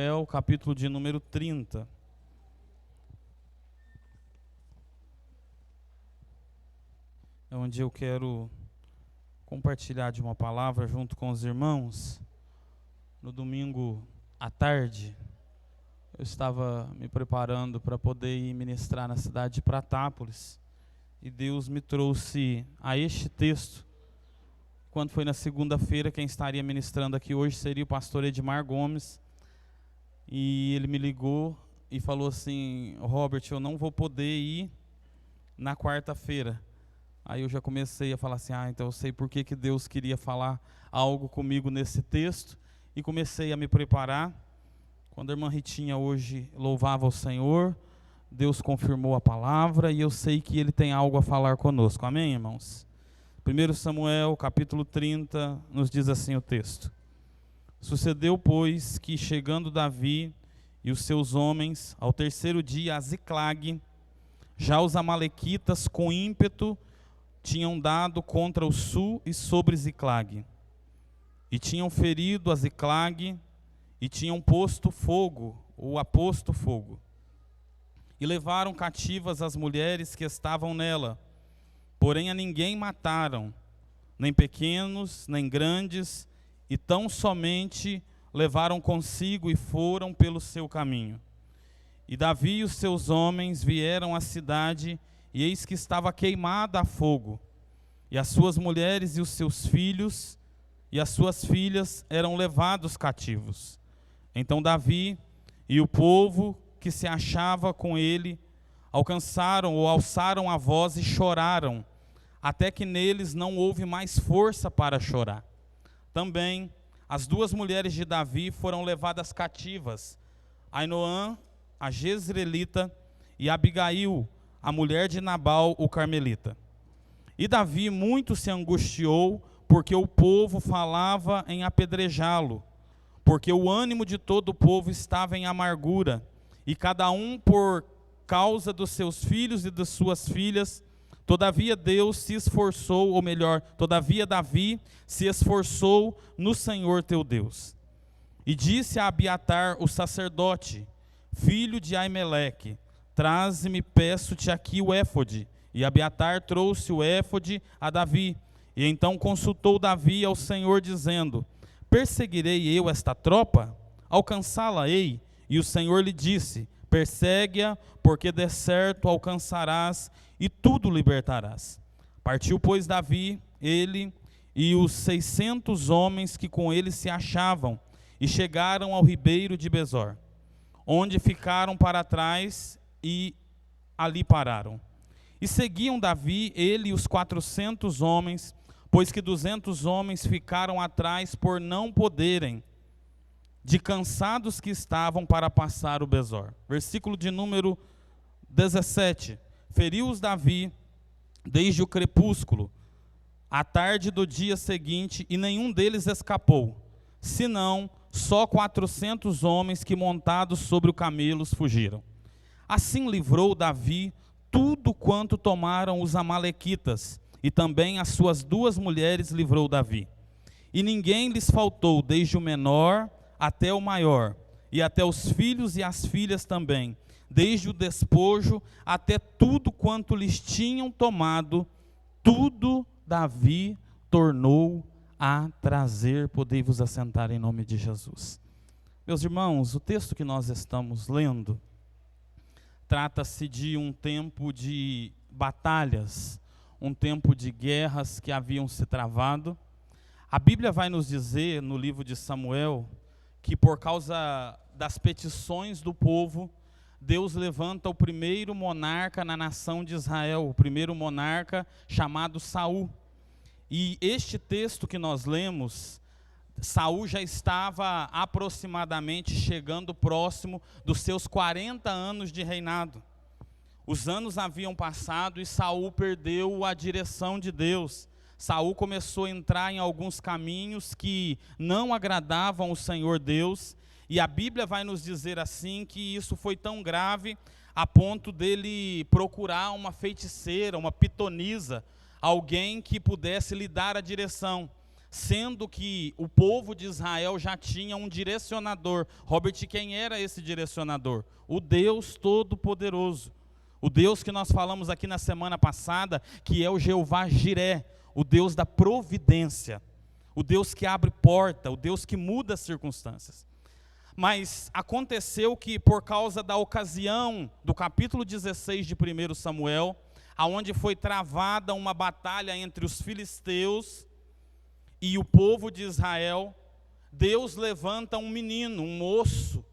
É o capítulo de número 30. É onde eu quero compartilhar de uma palavra junto com os irmãos. No domingo à tarde, eu estava me preparando para poder ir ministrar na cidade de Pratápolis. E Deus me trouxe a este texto. Quando foi na segunda-feira, quem estaria ministrando aqui hoje seria o pastor Edmar Gomes. E ele me ligou e falou assim: Robert, eu não vou poder ir na quarta-feira. Aí eu já comecei a falar assim: então eu sei por que Deus queria falar algo comigo nesse texto. E comecei a me preparar. Quando a irmã Ritinha hoje louvava o Senhor, Deus confirmou a palavra e eu sei que Ele tem algo a falar conosco. Amém, irmãos? 1 Samuel, capítulo 30, nos diz assim o texto. Sucedeu, pois, que chegando Davi e os seus homens ao terceiro dia a Ziclague, já os amalequitas com ímpeto tinham dado contra o sul e sobre Ziclague, e tinham ferido a Ziclague, e tinham posto fogo, ou aposto fogo, e levaram cativas as mulheres que estavam nela, porém a ninguém mataram, nem pequenos, nem grandes, e tão somente levaram consigo e foram pelo seu caminho. E Davi e os seus homens vieram à cidade, e eis que estava queimada a fogo, e as suas mulheres e os seus filhos e as suas filhas eram levados cativos. Então Davi e o povo que se achava com ele alcançaram ou alçaram a voz e choraram, até que neles não houve mais força para chorar. Também as duas mulheres de Davi foram levadas cativas, Ainoã, a jezreelita, e Abigail, a mulher de Nabal, o carmelita. E Davi muito se angustiou, porque o povo falava em apedrejá-lo, porque o ânimo de todo o povo estava em amargura, e cada um por causa dos seus filhos e das suas filhas. Todavia Deus se esforçou, ou melhor, todavia Davi se esforçou no Senhor teu Deus. E disse a Abiatar, o sacerdote, filho de Aimeleque: traze-me, peço-te aqui o éfode. E Abiatar trouxe o éfode a Davi. E então consultou Davi ao Senhor, dizendo: perseguirei eu esta tropa? Alcançá-la-ei? E o Senhor lhe disse: persegue-a, porque de certo alcançarás e tudo libertarás. Partiu, pois, Davi, ele e os 600 homens que com ele se achavam, e chegaram ao ribeiro de Besor, onde ficaram para trás e ali pararam. E seguiam Davi, ele e os 400 homens, pois que 200 homens ficaram atrás por não poderem, de cansados que estavam, para passar o Besor. Versículo de número 17. Feriu-os Davi desde o crepúsculo, à tarde do dia seguinte, e nenhum deles escapou, senão só 400 homens que montados sobre os camelos fugiram. Assim livrou Davi tudo quanto tomaram os amalequitas, e também as suas duas mulheres livrou Davi. E ninguém lhes faltou, desde o menor até o maior, e até os filhos e as filhas também, desde o despojo até tudo quanto lhes tinham tomado, tudo Davi tornou a trazer. Podei-vos assentar em nome de Jesus. Meus irmãos, o texto que nós estamos lendo trata-se de um tempo de batalhas, um tempo de guerras que haviam se travado. A Bíblia vai nos dizer, no livro de Samuel, que por causa das petições do povo, Deus levanta o primeiro monarca na nação de Israel, o primeiro monarca chamado Saul. E este texto que nós lemos, Saul já estava aproximadamente chegando próximo dos seus 40 anos de reinado. Os anos haviam passado e Saul perdeu a direção de Deus. Saul começou a entrar em alguns caminhos que não agradavam o Senhor Deus. E a Bíblia vai nos dizer assim que isso foi tão grave a ponto dele procurar uma feiticeira, uma pitonisa, alguém que pudesse lhe dar a direção. sendo que o povo de Israel já tinha um direcionador. Robert, quem era esse direcionador? O Deus Todo-Poderoso. O Deus que nós falamos aqui na semana passada, que é o Jeová Jiré, o Deus da providência, o Deus que abre porta, o Deus que muda as circunstâncias. Mas aconteceu que por causa da ocasião do capítulo 16 de 1 Samuel, aonde foi travada uma batalha entre os filisteus e o povo de Israel, Deus levanta um menino, um moço,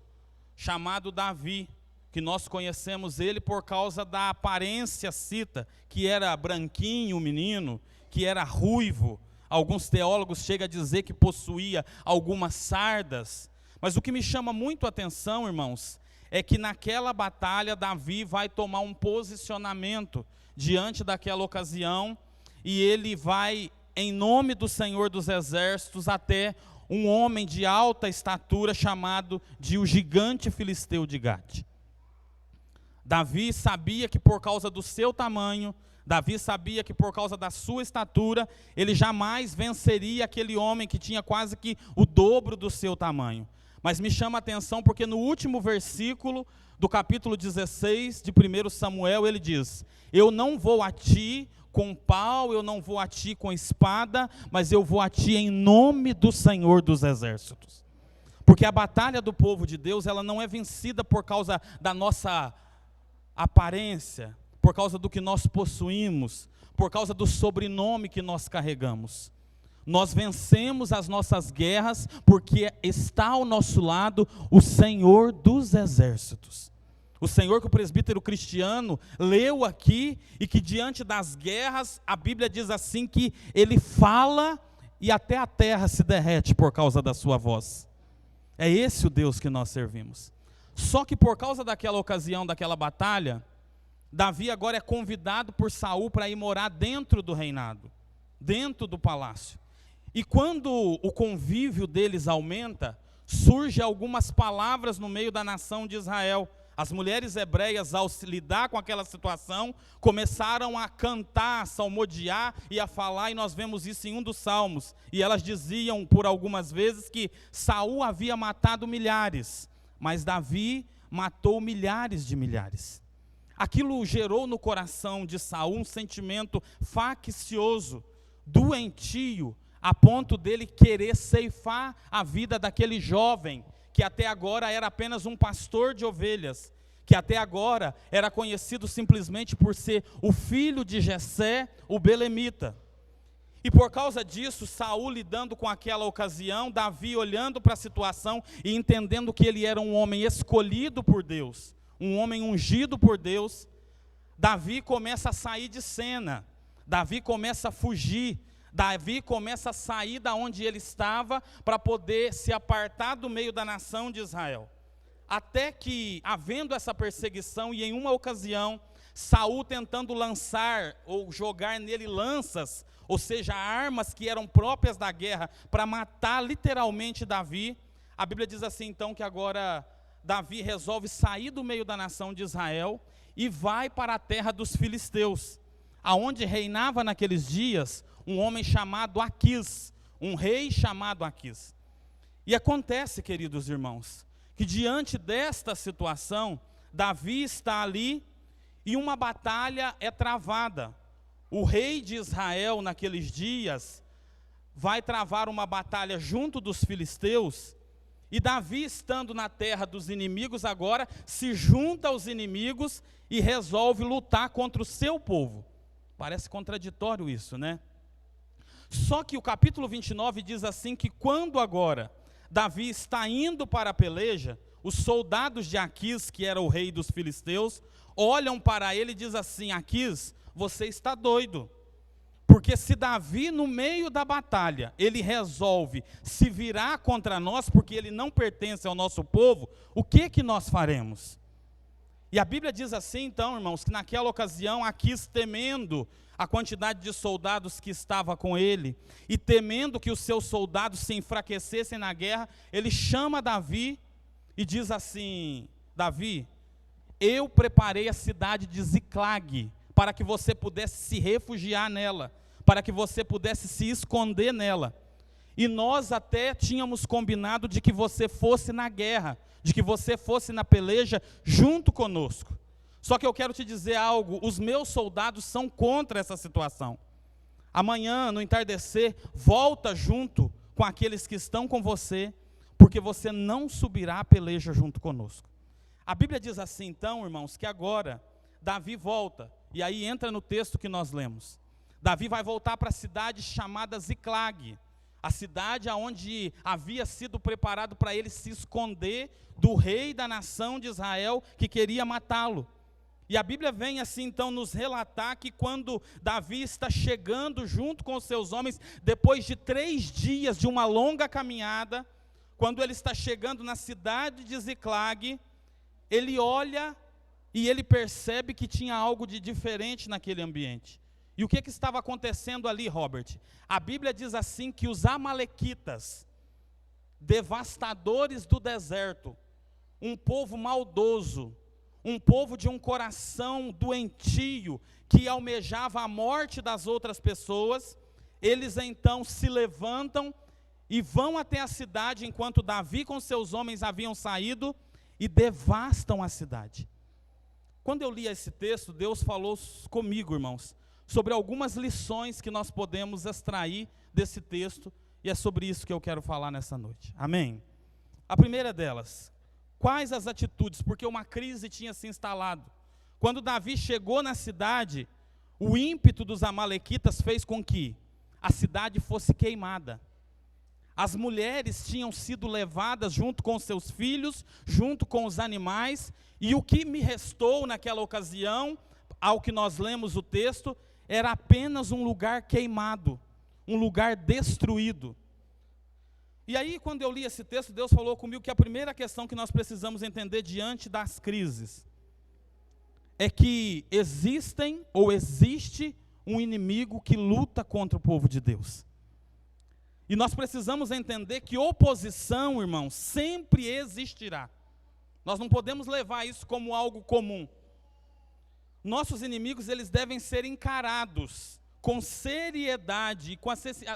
chamado Davi, que nós conhecemos ele por causa da aparência cita, que era branquinho o menino, que era ruivo. Alguns teólogos chegam a dizer que possuía algumas sardas. Mas o que me chama muito a atenção, irmãos, é que naquela batalha Davi vai tomar um posicionamento diante daquela ocasião, e ele vai, em nome do Senhor dos Exércitos, até um homem de alta estatura chamado de o gigante filisteu de Gate. Davi sabia que por causa do seu tamanho, Davi sabia que por causa da sua estatura, ele jamais venceria aquele homem que tinha quase que o dobro do seu tamanho. Mas me chama a atenção porque no último versículo do capítulo 16 de 1 Samuel, ele diz: eu não vou a ti com pau, eu não vou a ti com espada, mas eu vou a ti em nome do Senhor dos Exércitos. Porque a batalha do povo de Deus, ela não é vencida por causa da nossa aparência, por causa do que nós possuímos, por causa do sobrenome que nós carregamos. Nós vencemos as nossas guerras porque está ao nosso lado o Senhor dos Exércitos. O Senhor que o presbítero Cristiano leu aqui, e que diante das guerras, a Bíblia diz assim que ele fala e até a terra se derrete por causa da sua voz. É esse o Deus que nós servimos. Só que por causa daquela ocasião, daquela batalha, Davi agora é convidado por Saul para ir morar dentro do reinado, dentro do palácio. E quando o convívio deles aumenta, surgem algumas palavras no meio da nação de Israel. As mulheres hebreias, ao se lidar com aquela situação, começaram a cantar, a salmodiar e a falar, e nós vemos isso em um dos salmos. E elas diziam por algumas vezes que Saul havia matado milhares, mas Davi matou milhares de milhares. Aquilo gerou no coração de Saul um sentimento faccioso, doentio, a ponto dele querer ceifar a vida daquele jovem, que até agora era apenas um pastor de ovelhas, que até agora era conhecido simplesmente por ser o filho de Jessé, o belemita. E por causa disso, Saul lidando com aquela ocasião, Davi olhando para a situação e entendendo que ele era um homem escolhido por Deus, um homem ungido por Deus, Davi começa a sair de cena, Davi começa a fugir, Davi começa a sair da onde ele estava para poder se apartar do meio da nação de Israel. Até que, havendo essa perseguição, e em uma ocasião, Saul tentando lançar ou jogar nele lanças, ou seja, armas que eram próprias da guerra, para matar literalmente Davi, a Bíblia diz assim então que agora Davi resolve sair do meio da nação de Israel e vai para a terra dos filisteus, aonde reinava naqueles dias um homem chamado Aquis, um rei chamado Aquis. E acontece, queridos irmãos, que diante desta situação, Davi está ali e uma batalha é travada. O rei de Israel naqueles dias vai travar uma batalha junto dos filisteus, e Davi, estando na terra dos inimigos agora, se junta aos inimigos e resolve lutar contra o seu povo. Parece contraditório isso, né? Só que o capítulo 29 diz assim que quando agora Davi está indo para a peleja, os soldados de Aquis, que era o rei dos filisteus, olham para ele e dizem assim: Aquis, você está doido, porque se Davi no meio da batalha, ele resolve se virar contra nós, porque ele não pertence ao nosso povo, o que nós faremos? E a Bíblia diz assim então, irmãos, que naquela ocasião Aquis, temendo a quantidade de soldados que estava com ele, e temendo que os seus soldados se enfraquecessem na guerra, ele chama Davi e diz assim: Davi, eu preparei a cidade de Ziclag, para que você pudesse se refugiar nela, para que você pudesse se esconder nela. E nós até tínhamos combinado de que você fosse na guerra, de que você fosse na peleja junto conosco. Só que eu quero te dizer algo, os meus soldados são contra essa situação. Amanhã, no entardecer, volta junto com aqueles que estão com você, porque você não subirá a peleja junto conosco. A Bíblia diz assim, então, irmãos, que agora Davi volta, e aí entra no texto que nós lemos. Davi vai voltar para a cidade chamada Ziclag, a cidade onde havia sido preparado para ele se esconder do rei da nação de Israel que queria matá-lo. E a Bíblia vem assim então nos relatar que quando Davi está chegando junto com os seus homens, depois de 3 dias de uma longa caminhada, quando ele está chegando na cidade de Ziclag, ele olha e ele percebe que tinha algo de diferente naquele ambiente. E o que estava acontecendo ali, Robert? A Bíblia diz assim que os amalequitas, devastadores do deserto, um povo maldoso, um povo de um coração doentio, que almejava a morte das outras pessoas, eles então se levantam e vão até a cidade, enquanto Davi com seus homens haviam saído, e devastam a cidade. Quando eu li esse texto, Deus falou comigo, irmãos, sobre algumas lições que nós podemos extrair desse texto, e é sobre isso que eu quero falar nessa noite. Amém? A primeira delas, quais as atitudes? Porque uma crise tinha se instalado. Quando Davi chegou na cidade, o ímpeto dos amalequitas fez com que a cidade fosse queimada. As mulheres tinham sido levadas junto com seus filhos, junto com os animais, e o que me restou naquela ocasião, ao que nós lemos o texto, era apenas um lugar queimado, um lugar destruído. E aí, quando eu li esse texto, Deus falou comigo que a primeira questão que nós precisamos entender diante das crises é que existe um inimigo que luta contra o povo de Deus. E nós precisamos entender que oposição, irmão, sempre existirá. Nós não podemos levar isso como algo comum. Nossos inimigos, eles devem ser encarados com seriedade, com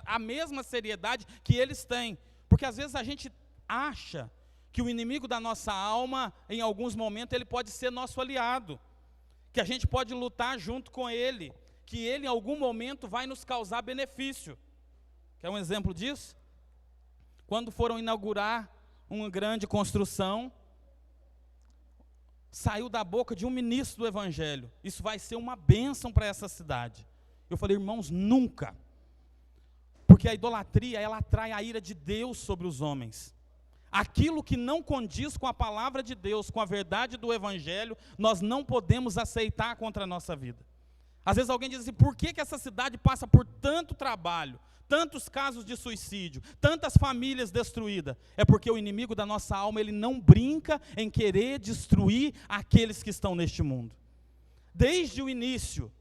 a mesma seriedade que eles têm. Porque às vezes a gente acha que o inimigo da nossa alma, em alguns momentos, ele pode ser nosso aliado. Que a gente pode lutar junto com ele. Que ele, em algum momento, vai nos causar benefício. Quer um exemplo disso? Quando foram inaugurar uma grande construção, saiu da boca de um ministro do Evangelho: isso vai ser uma bênção para essa cidade. Eu falei, irmãos, nunca. Porque a idolatria, ela atrai a ira de Deus sobre os homens. Aquilo que não condiz com a palavra de Deus, com a verdade do Evangelho, nós não podemos aceitar contra a nossa vida. Às vezes alguém diz assim, por que essa cidade passa por tanto trabalho, tantos casos de suicídio, tantas famílias destruídas? É porque o inimigo da nossa alma, ele não brinca em querer destruir aqueles que estão neste mundo. Desde o início,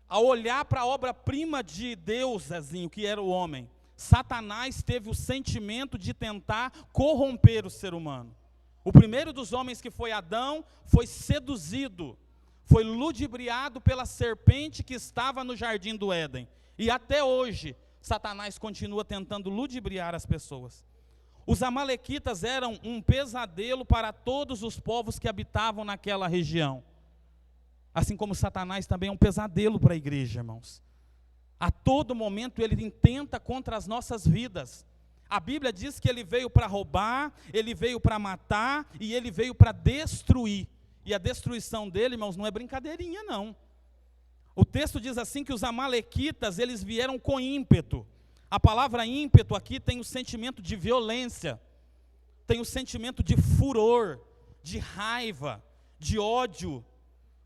ao olhar para a obra-prima de Deus, Zezinho, que era o homem, Satanás teve o sentimento de tentar corromper o ser humano. O primeiro dos homens, que foi Adão, foi seduzido, foi ludibriado pela serpente que estava no jardim do Éden. E até hoje, Satanás continua tentando ludibriar as pessoas. Os amalequitas eram um pesadelo para todos os povos que habitavam naquela região. Assim como Satanás também é um pesadelo para a igreja, irmãos. A todo momento ele intenta contra as nossas vidas. A Bíblia diz que ele veio para roubar, ele veio para matar e ele veio para destruir. E a destruição dele, irmãos, não é brincadeirinha, não. O texto diz assim que os amalequitas, eles vieram com ímpeto. A palavra ímpeto aqui tem o sentimento de violência, tem o sentimento de furor, de raiva, de ódio,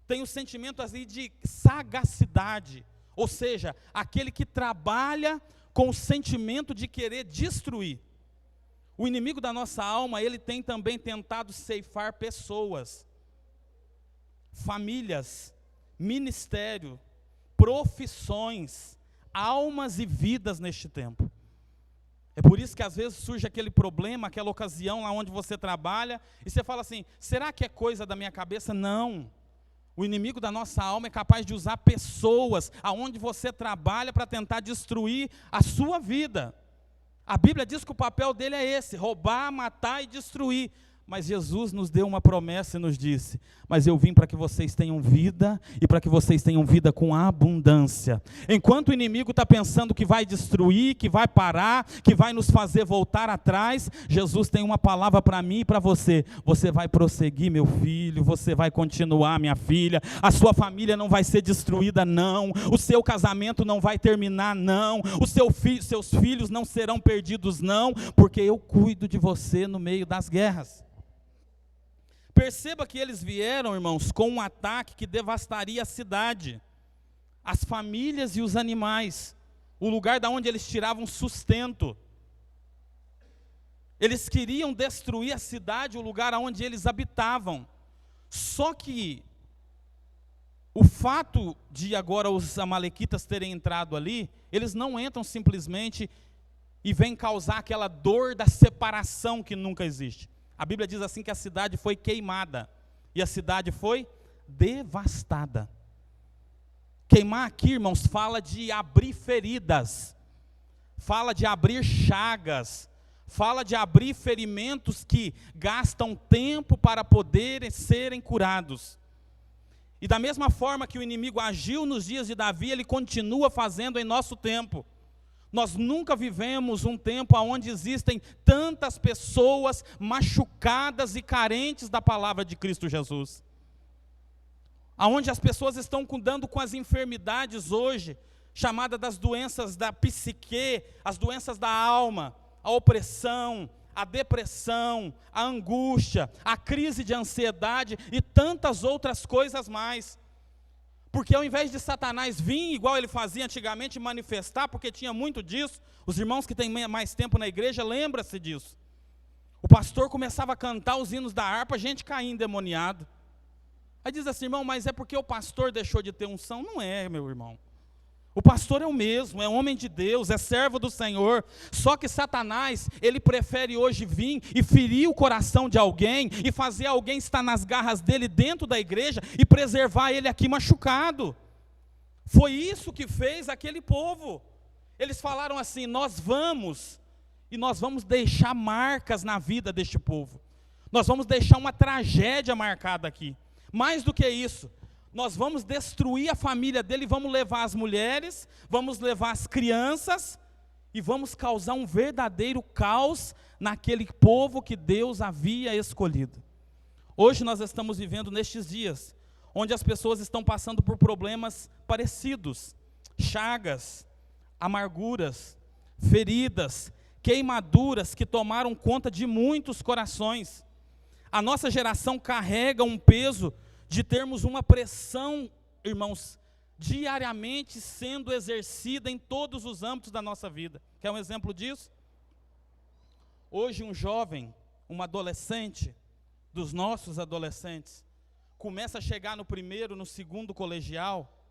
tem o sentimento assim de sagacidade, ou seja, aquele que trabalha com o sentimento de querer destruir. O inimigo da nossa alma, ele tem também tentado ceifar pessoas, famílias, ministério, profissões, almas e vidas neste tempo. É por isso que às vezes surge aquele problema, aquela ocasião lá onde você trabalha, e você fala assim, será que é coisa da minha cabeça? Não. O inimigo da nossa alma é capaz de usar pessoas aonde você trabalha para tentar destruir a sua vida. A Bíblia diz que o papel dele é esse: roubar, matar e destruir. Mas Jesus nos deu uma promessa e nos disse: mas eu vim para que vocês tenham vida, e para que vocês tenham vida com abundância. Enquanto o inimigo está pensando que vai destruir, que vai parar, que vai nos fazer voltar atrás, Jesus tem uma palavra para mim e para você: você vai prosseguir, meu filho, você vai continuar, minha filha, a sua família não vai ser destruída, não, o seu casamento não vai terminar, não, seus filhos não serão perdidos, não, porque eu cuido de você no meio das guerras. Perceba que eles vieram, irmãos, com um ataque que devastaria a cidade, as famílias e os animais, o lugar da onde eles tiravam sustento. Eles queriam destruir a cidade, o lugar onde eles habitavam. Só que o fato de agora os amalequitas terem entrado ali, eles não entram simplesmente e vêm causar aquela dor da separação que nunca existe. A Bíblia diz assim que a cidade foi queimada e a cidade foi devastada. Queimar aqui, irmãos, fala de abrir feridas, fala de abrir chagas, fala de abrir ferimentos que gastam tempo para poderem serem curados. E da mesma forma que o inimigo agiu nos dias de Davi, ele continua fazendo em nosso tempo. Nós nunca vivemos um tempo onde existem tantas pessoas machucadas e carentes da palavra de Cristo Jesus. Onde as pessoas estão cuidando com as enfermidades hoje, chamadas das doenças da psique, as doenças da alma, a opressão, a depressão, a angústia, a crise de ansiedade e tantas outras coisas mais. Porque ao invés de Satanás vir, igual ele fazia antigamente, manifestar, porque tinha muito disso, os irmãos que têm mais tempo na igreja, lembram-se disso. O pastor começava a cantar os hinos da harpa, gente caía endemoniado. Aí diz assim: irmão, mas é porque o pastor deixou de ter unção? Não é, meu irmão. O pastor é o mesmo, é homem de Deus, é servo do Senhor. Só que Satanás, ele prefere hoje vir e ferir o coração de alguém e fazer alguém estar nas garras dele dentro da igreja e preservar ele aqui machucado. Foi isso que fez aquele povo. Eles falaram assim: nós vamos deixar marcas na vida deste povo. Nós vamos deixar uma tragédia marcada aqui. Mais do que isso, nós vamos destruir a família dele, vamos levar as mulheres, vamos levar as crianças e vamos causar um verdadeiro caos naquele povo que Deus havia escolhido. Hoje nós estamos vivendo nestes dias, onde as pessoas estão passando por problemas parecidos, chagas, amarguras, feridas, queimaduras que tomaram conta de muitos corações. A nossa geração carrega um peso de termos uma pressão, irmãos, diariamente sendo exercida em todos os âmbitos da nossa vida. Quer um exemplo disso? Hoje um jovem, um adolescente, dos nossos adolescentes, começa a chegar no primeiro, no segundo colegial,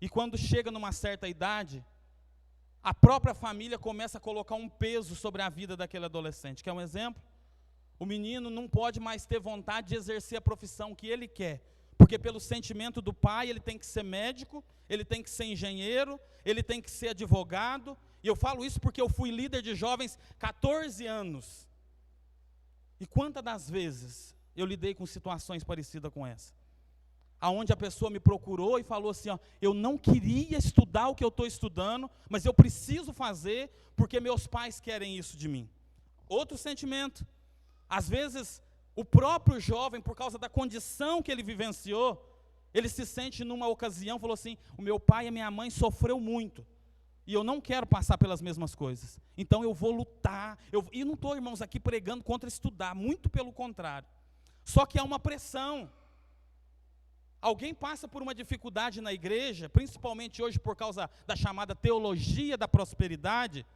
e quando chega numa certa idade, a própria família começa a colocar um peso sobre a vida daquele adolescente. Quer um exemplo? O menino não pode mais ter vontade de exercer a profissão que ele quer, porque pelo sentimento do pai ele tem que ser médico, ele tem que ser engenheiro, ele tem que ser advogado. E eu falo isso porque eu fui líder de jovens 14 anos. E quantas das vezes eu lidei com situações parecidas com essa? Aonde a pessoa me procurou e falou assim: ó, eu não queria estudar o que eu estou estudando, mas eu preciso fazer porque meus pais querem isso de mim. Outro sentimento. Às vezes, o próprio jovem, por causa da condição que ele vivenciou, ele se sente numa ocasião, falou assim: o meu pai e a minha mãe sofreu muito, e eu não quero passar pelas mesmas coisas, então eu vou lutar. E não estou, irmãos, aqui pregando contra estudar, muito pelo contrário. Só que há uma pressão. Alguém passa por uma dificuldade na igreja, principalmente hoje por causa da chamada teologia da prosperidade,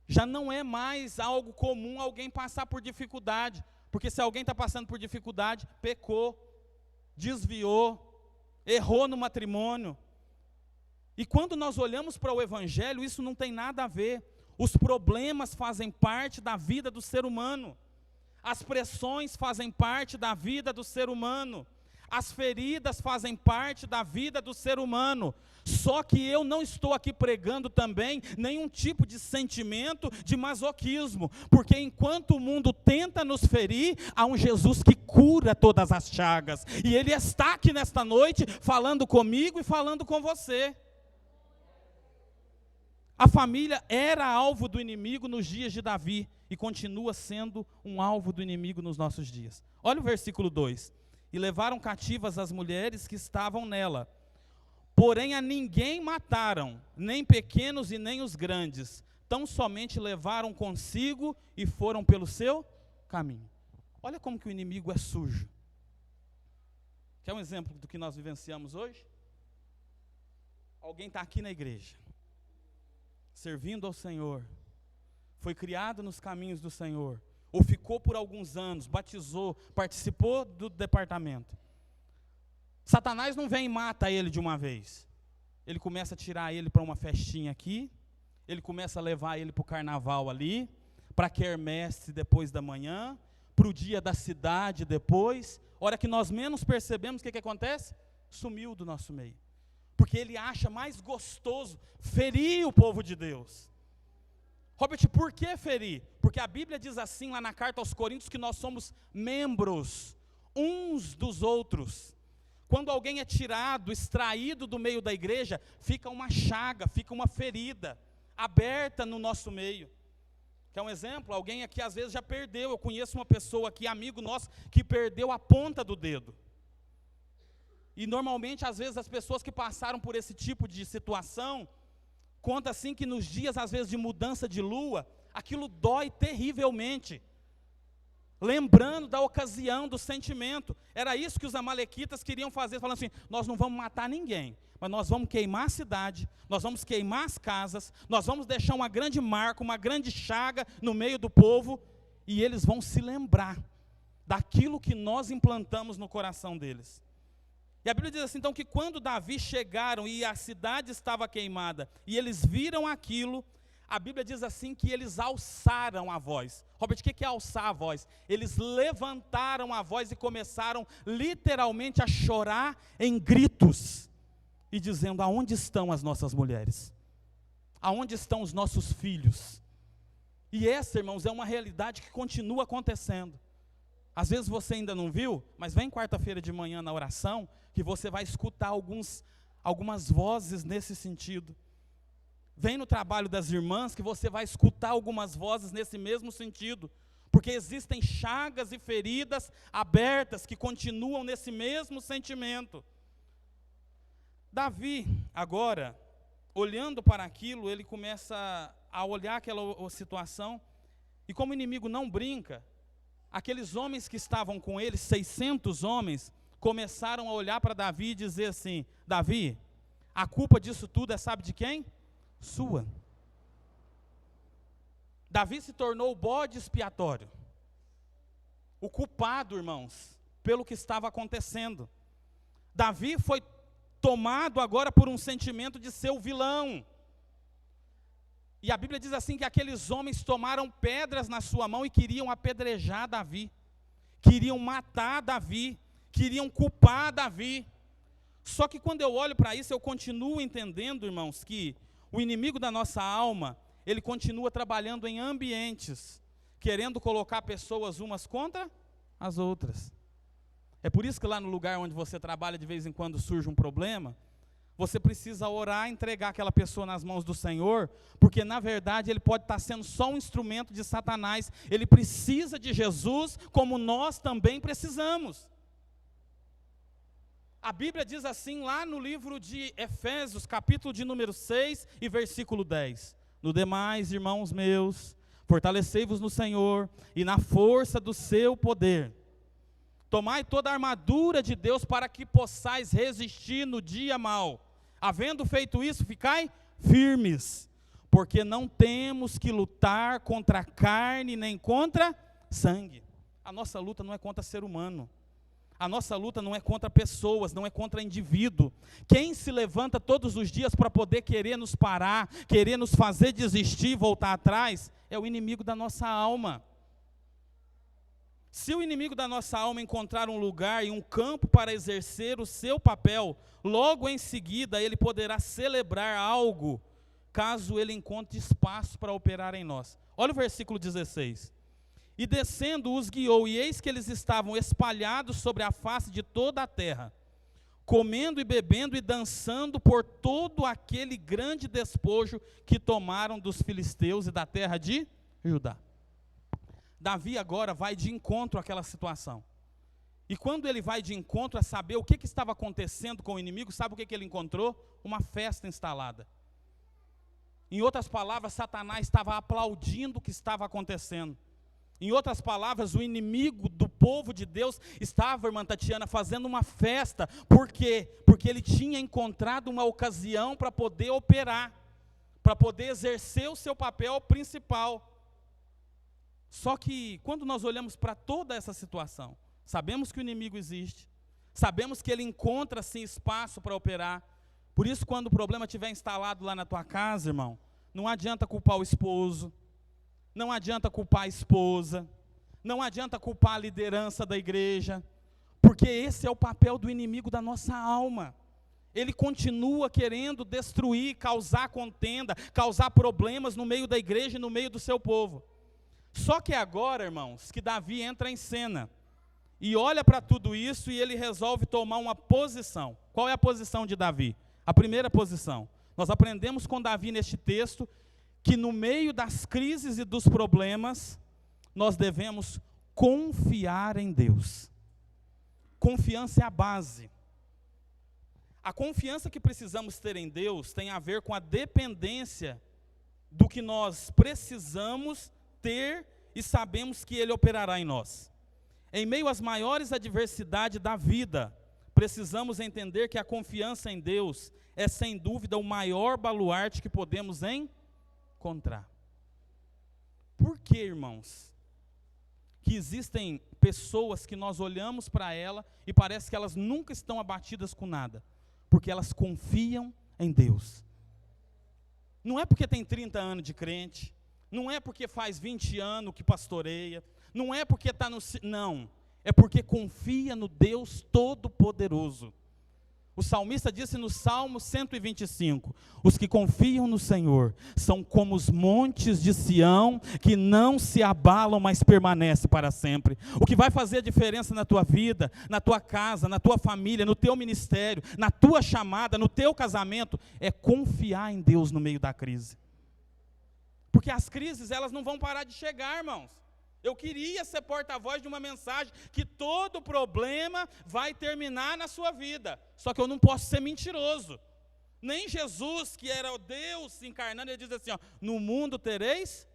já não é mais algo comum alguém passar por dificuldade, porque se alguém está passando por dificuldade, pecou, desviou, errou no matrimônio. E quando nós olhamos para o Evangelho, isso não tem nada a ver. Os problemas fazem parte da vida do ser humano, as pressões fazem parte da vida do ser humano, As feridas fazem parte da vida do ser humano. Só que eu não estou aqui pregando também nenhum tipo de sentimento de masoquismo, porque enquanto o mundo tenta nos ferir, há um Jesus que cura todas as chagas, e Ele está aqui nesta noite falando comigo e falando com você. A família era alvo do inimigo nos dias de Davi, e continua sendo um alvo do inimigo nos nossos dias. Olha o versículo 2: e levaram cativas as mulheres que estavam nela, porém a ninguém mataram, nem pequenos e nem os grandes, tão somente levaram consigo e foram pelo seu caminho. Olha como que o inimigo é sujo. Quer um exemplo do que nós vivenciamos hoje? Alguém está aqui na igreja, servindo ao Senhor, foi criado nos caminhos do Senhor, ou ficou por alguns anos, batizou, participou do departamento. Satanás não vem e mata ele de uma vez. Ele começa a tirar ele para uma festinha aqui, ele começa a levar ele para o carnaval ali, para a quermesse depois da manhã, para o dia da cidade depois. Hora que nós menos percebemos, o que acontece? Sumiu do nosso meio. Porque ele acha mais gostoso ferir o povo de Deus. Robert, por que ferir? Porque a Bíblia diz assim lá na carta aos Coríntios que nós somos membros uns dos outros. Quando alguém é tirado, extraído do meio da igreja, fica uma chaga, fica uma ferida aberta no nosso meio. Quer um exemplo? Alguém aqui às vezes já perdeu. Eu conheço uma pessoa aqui, amigo nosso, que perdeu a ponta do dedo. E normalmente, às vezes, as pessoas que passaram por esse tipo de situação, conta assim que nos dias, às vezes, de mudança de lua, aquilo dói terrivelmente. Lembrando da ocasião, do sentimento. Era isso que os amalequitas queriam fazer, falando assim: nós não vamos matar ninguém, mas nós vamos queimar a cidade, nós vamos queimar as casas, nós vamos deixar uma grande marca, uma grande chaga no meio do povo, e eles vão se lembrar daquilo que nós implantamos no coração deles. E a Bíblia diz assim, então, que quando Davi chegaram e a cidade estava queimada, e eles viram aquilo, a Bíblia diz assim que eles alçaram a voz. Robert, o que é alçar a voz? Eles levantaram a voz e começaram literalmente a chorar em gritos, e dizendo: aonde estão as nossas mulheres? Aonde estão os nossos filhos? E essa, irmãos, é uma realidade que continua acontecendo. Às vezes você ainda não viu, mas vem quarta-feira de manhã na oração, que você vai escutar algumas vozes nesse sentido. Vem no trabalho das irmãs, que você vai escutar algumas vozes nesse mesmo sentido. Porque existem chagas e feridas abertas que continuam nesse mesmo sentimento. Davi, agora, olhando para aquilo, ele começa a olhar aquela situação, e como o inimigo não brinca, aqueles homens que estavam com ele, 600 homens, começaram a olhar para Davi e dizer assim: Davi, a culpa disso tudo é, sabe de quem? Sua. Davi se tornou o bode expiatório, o culpado, irmãos, pelo que estava acontecendo. Davi foi tomado agora por um sentimento de ser o vilão. E a Bíblia diz assim que aqueles homens tomaram pedras na sua mão e queriam apedrejar Davi, queriam matar Davi, queriam culpar Davi. Só que quando eu olho para isso, eu continuo entendendo, irmãos, que o inimigo da nossa alma, ele continua trabalhando em ambientes, querendo colocar pessoas umas contra as outras. É por isso que lá no lugar onde você trabalha, de vez em quando surge um problema, você precisa orar, entregar aquela pessoa nas mãos do Senhor, porque na verdade ele pode estar sendo só um instrumento de Satanás. Ele precisa de Jesus, como nós também precisamos. A Bíblia diz assim lá no livro de Efésios, capítulo de número 6 e versículo 10. No demais, irmãos meus, fortalecei-vos no Senhor e na força do seu poder. Tomai toda a armadura de Deus para que possais resistir no dia mau. Havendo feito isso, ficai firmes, porque não temos que lutar contra a carne nem contra sangue. A nossa luta não é contra ser humano. A nossa luta não é contra pessoas, não é contra indivíduo. Quem se levanta todos os dias para poder querer nos parar, querer nos fazer desistir, voltar atrás, é o inimigo da nossa alma. Se o inimigo da nossa alma encontrar um lugar e um campo para exercer o seu papel, logo em seguida ele poderá celebrar algo, caso ele encontre espaço para operar em nós. Olha o versículo 16. E descendo os guiou, e eis que eles estavam espalhados sobre a face de toda a terra, comendo e bebendo e dançando por todo aquele grande despojo que tomaram dos filisteus e da terra de Judá. Davi agora vai de encontro àquela situação. E quando ele vai de encontro a saber o que estava acontecendo com o inimigo, sabe o que ele encontrou? Uma festa instalada. Em outras palavras, Satanás estava aplaudindo o que estava acontecendo. Em outras palavras, o inimigo do povo de Deus estava, irmã Tatiana, fazendo uma festa. Por quê? Porque ele tinha encontrado uma ocasião para poder operar, para poder exercer o seu papel principal. Só que, quando nós olhamos para toda essa situação, sabemos que o inimigo existe, sabemos que ele encontra, sim, espaço para operar. Por isso, quando o problema estiver instalado lá na tua casa, irmão, não adianta culpar o esposo, não adianta culpar a esposa, não adianta culpar a liderança da igreja, porque esse é o papel do inimigo da nossa alma. Ele continua querendo destruir, causar contenda, causar problemas no meio da igreja e no meio do seu povo. Só que agora, irmãos, que Davi entra em cena e olha para tudo isso e ele resolve tomar uma posição. Qual é a posição de Davi? A primeira posição. Nós aprendemos com Davi neste texto que no meio das crises e dos problemas, nós devemos confiar em Deus. Confiança é a base. A confiança que precisamos ter em Deus tem a ver com a dependência do que nós precisamos ter e sabemos que Ele operará em nós. Em meio às maiores adversidades da vida, precisamos entender que a confiança em Deus é sem dúvida o maior baluarte que podemos encontrar. Por que, irmãos, que existem pessoas que nós olhamos para ela e parece que elas nunca estão abatidas com nada? Porque elas confiam em Deus. Não é porque tem 30 anos de crente, não é porque faz 20 anos que pastoreia, não é porque está no... Não, é porque confia no Deus Todo-Poderoso. O salmista disse no Salmo 125, os que confiam no Senhor são como os montes de Sião, que não se abalam, mas permanecem para sempre. O que vai fazer a diferença na tua vida, na tua casa, na tua família, no teu ministério, na tua chamada, no teu casamento, é confiar em Deus no meio da crise. Porque as crises, elas não vão parar de chegar, irmãos. Eu queria ser porta-voz de uma mensagem que todo problema vai terminar na sua vida. Só que eu não posso ser mentiroso. Nem Jesus, que era o Deus encarnando, ele diz assim, ó, no mundo tereis,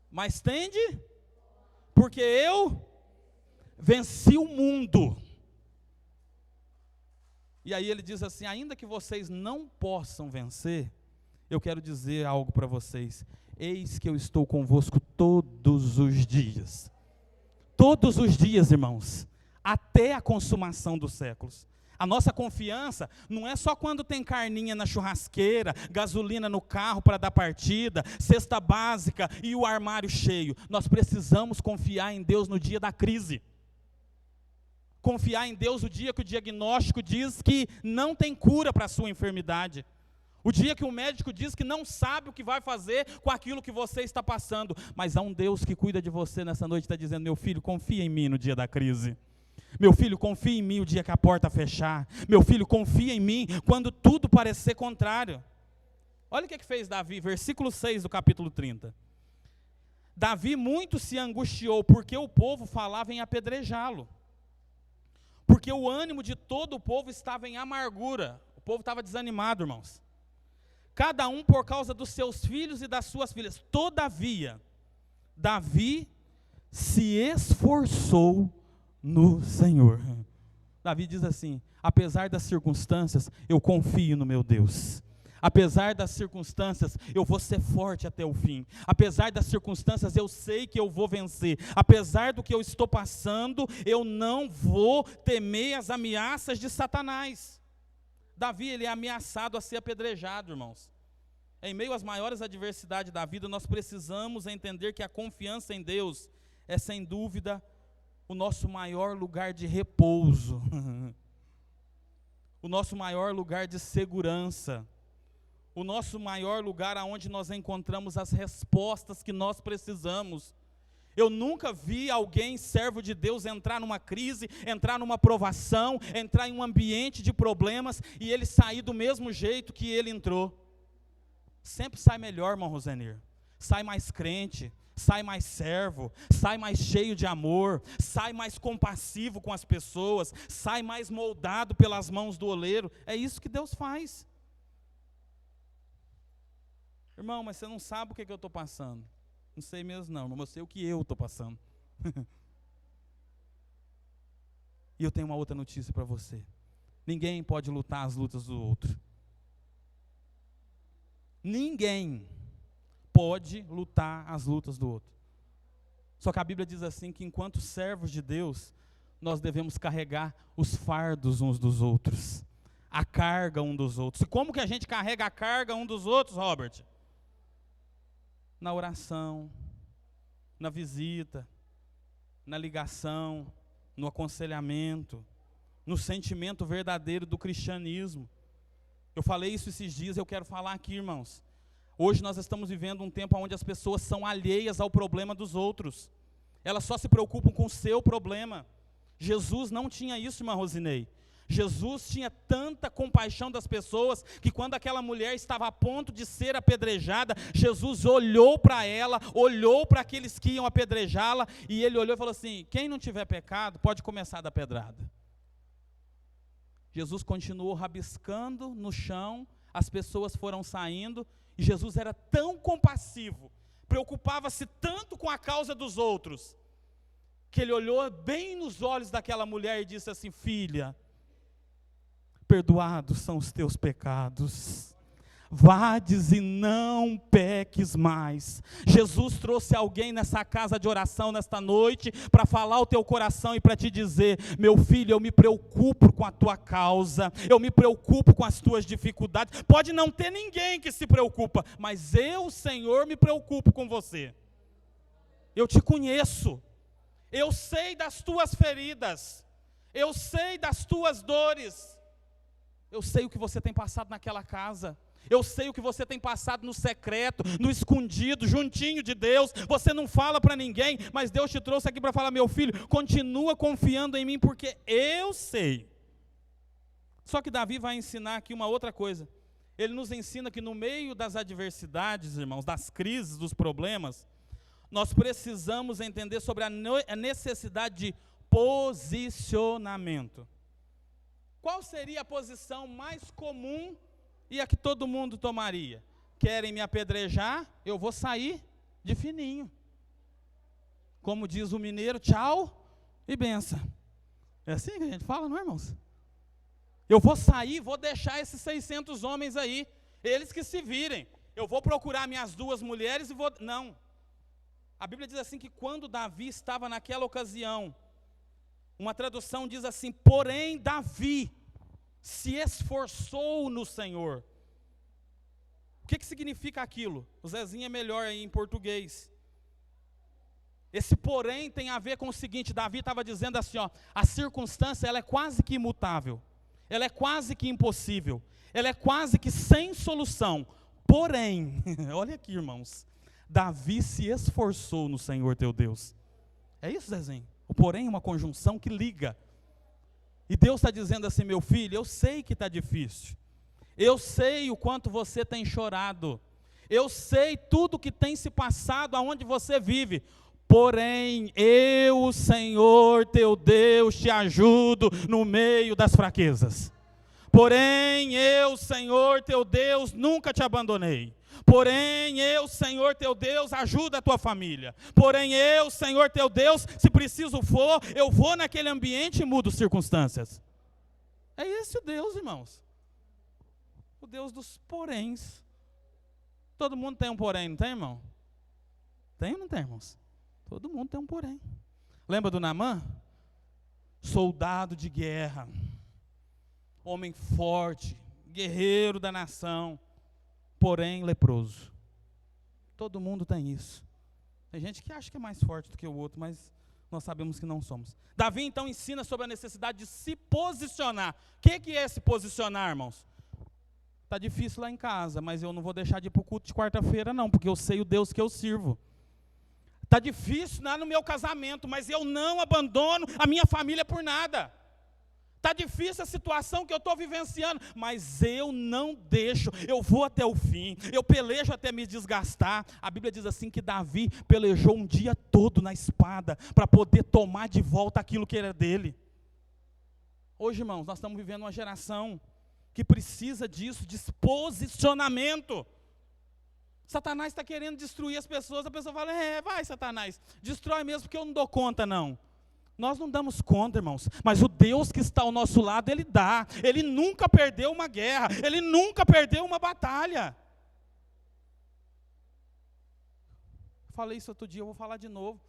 mas tende, porque eu venci o mundo. E aí ele diz assim, ainda que vocês não possam vencer, eu quero dizer algo para vocês. Eis que eu estou convosco todos os dias. Todos os dias, irmãos, até a consumação dos séculos. A nossa confiança não é só quando tem carninha na churrasqueira, gasolina no carro para dar partida, cesta básica e o armário cheio. Nós precisamos confiar em Deus no dia da crise. Confiar em Deus no dia que o diagnóstico diz que não tem cura para a sua enfermidade. O dia que o médico diz que não sabe o que vai fazer com aquilo que você está passando. Mas há um Deus que cuida de você nessa noite, está dizendo, meu filho, confia em mim no dia da crise. Meu filho, confia em mim o dia que a porta fechar. Meu filho, confia em mim quando tudo parecer contrário. Olha o que fez Davi, versículo 6 do capítulo 30. Davi muito se angustiou, porque o povo falava em apedrejá-lo. Porque o ânimo de todo o povo estava em amargura. O povo estava desanimado, irmãos. Cada um por causa dos seus filhos e das suas filhas. Todavia, Davi se esforçou no Senhor. Davi diz assim, apesar das circunstâncias, eu confio no meu Deus. Apesar das circunstâncias, eu vou ser forte até o fim. Apesar das circunstâncias, eu sei que eu vou vencer. Apesar do que eu estou passando, eu não vou temer as ameaças de Satanás. Davi, ele é ameaçado a ser apedrejado, irmãos. Em meio às maiores adversidades da vida, nós precisamos entender que a confiança em Deus é, sem dúvida, o nosso maior lugar de repouso, o nosso maior lugar de segurança, o nosso maior lugar aonde nós encontramos as respostas que nós precisamos. Eu nunca vi alguém, servo de Deus, entrar numa crise, entrar numa provação, entrar em um ambiente de problemas e ele sair do mesmo jeito que ele entrou. Sempre sai melhor, irmão Rosenir. Sai mais crente, sai mais servo, sai mais cheio de amor, sai mais compassivo com as pessoas, sai mais moldado pelas mãos do oleiro. É isso que Deus faz. Irmão, mas você não sabe o que eu estou passando. Não sei mesmo não, mas eu sei o que eu estou passando. E eu tenho uma outra notícia para você. Ninguém pode lutar as lutas do outro. Ninguém pode lutar as lutas do outro. Só que a Bíblia diz assim, que enquanto servos de Deus, nós devemos carregar os fardos uns dos outros, a carga um dos outros. E como que a gente carrega a carga um dos outros, Robert? Na oração, na visita, na ligação, no aconselhamento, no sentimento verdadeiro do cristianismo. Eu falei isso esses dias, eu quero falar aqui, irmãos. Hoje nós estamos vivendo um tempo onde as pessoas são alheias ao problema dos outros. Elas só se preocupam com o seu problema. Jesus não tinha isso, irmã Rosinei. Jesus tinha tanta compaixão das pessoas, que quando aquela mulher estava a ponto de ser apedrejada, Jesus olhou para ela, olhou para aqueles que iam apedrejá-la, e ele olhou e falou assim, quem não tiver pecado, pode começar a dar pedrada. Jesus continuou rabiscando no chão, as pessoas foram saindo, e Jesus era tão compassivo, preocupava-se tanto com a causa dos outros, que ele olhou bem nos olhos daquela mulher e disse assim, filha, perdoados são os teus pecados, vades e não peques mais. Jesus trouxe alguém nessa casa de oração nesta noite, para falar ao teu coração e para te dizer, meu filho, eu me preocupo com a tua causa, eu me preocupo com as tuas dificuldades, pode não ter ninguém que se preocupa, mas eu, Senhor, me preocupo com você, eu te conheço, eu sei das tuas feridas, eu sei das tuas dores, eu sei o que você tem passado naquela casa, eu sei o que você tem passado no secreto, no escondido, juntinho de Deus, você não fala para ninguém, mas Deus te trouxe aqui para falar, meu filho, continua confiando em mim, porque eu sei. Só que Davi vai ensinar aqui uma outra coisa, ele nos ensina que no meio das adversidades, irmãos, das crises, dos problemas, nós precisamos entender sobre a necessidade de posicionamento. Qual seria a posição mais comum e a que todo mundo tomaria? Querem me apedrejar? Eu vou sair de fininho. Como diz o mineiro, tchau e benção. É assim que a gente fala, não é, irmãos? Eu vou sair, vou deixar esses 600 homens aí, eles que se virem. Eu vou procurar minhas 2 mulheres e vou... Não. A Bíblia diz assim que quando Davi estava naquela ocasião, uma tradução diz assim, porém Davi se esforçou no Senhor. O que significa aquilo? O Zezinho é melhor aí em português. Esse porém tem a ver com o seguinte, Davi estava dizendo assim, ó, a circunstância ela é quase que imutável, ela é quase que impossível, ela é quase que sem solução, porém, olha aqui, irmãos, Davi se esforçou no Senhor teu Deus. É isso, Zezinho? O porém é uma conjunção que liga. E Deus está dizendo assim, meu filho, eu sei que está difícil. Eu sei o quanto você tem chorado. Eu sei tudo que tem se passado aonde você vive. Porém, eu, Senhor teu Deus, te ajudo no meio das fraquezas. Porém, eu, Senhor teu Deus, nunca te abandonei. Porém, eu, Senhor teu Deus, ajuda a tua família. Porém, eu, Senhor teu Deus, se preciso for, eu vou naquele ambiente e mudo circunstâncias. É esse o Deus, irmãos. O Deus dos poréns. Todo mundo tem um porém, não tem, irmão? Tem ou não tem, irmãos? Todo mundo tem um porém. Lembra do Naamã? Soldado de guerra. Homem forte, guerreiro da nação. Porém leproso. Todo mundo tem isso. Tem gente que acha que é mais forte do que o outro, mas nós sabemos que não somos. Davi então ensina sobre a necessidade de se posicionar. O que é se posicionar, irmãos? Está difícil lá em casa, mas eu não vou deixar de ir para o culto de quarta-feira não, porque eu sei o Deus que eu sirvo. Está difícil lá no meu casamento, mas eu não abandono a minha família por nada. Está difícil a situação que eu estou vivenciando, mas eu não deixo, eu vou até o fim, eu pelejo até me desgastar. A Bíblia diz assim que Davi pelejou um dia todo na espada, para poder tomar de volta aquilo que era dele. Hoje, irmãos, nós estamos vivendo uma geração que precisa disso, de posicionamento. Satanás está querendo destruir as pessoas, a pessoa fala, vai Satanás, destrói mesmo porque eu não dou conta não. Nós não damos conta, irmãos, mas o Deus que está ao nosso lado, Ele dá. Ele nunca perdeu uma guerra, Ele nunca perdeu uma batalha. Falei isso outro dia, eu vou falar de novo.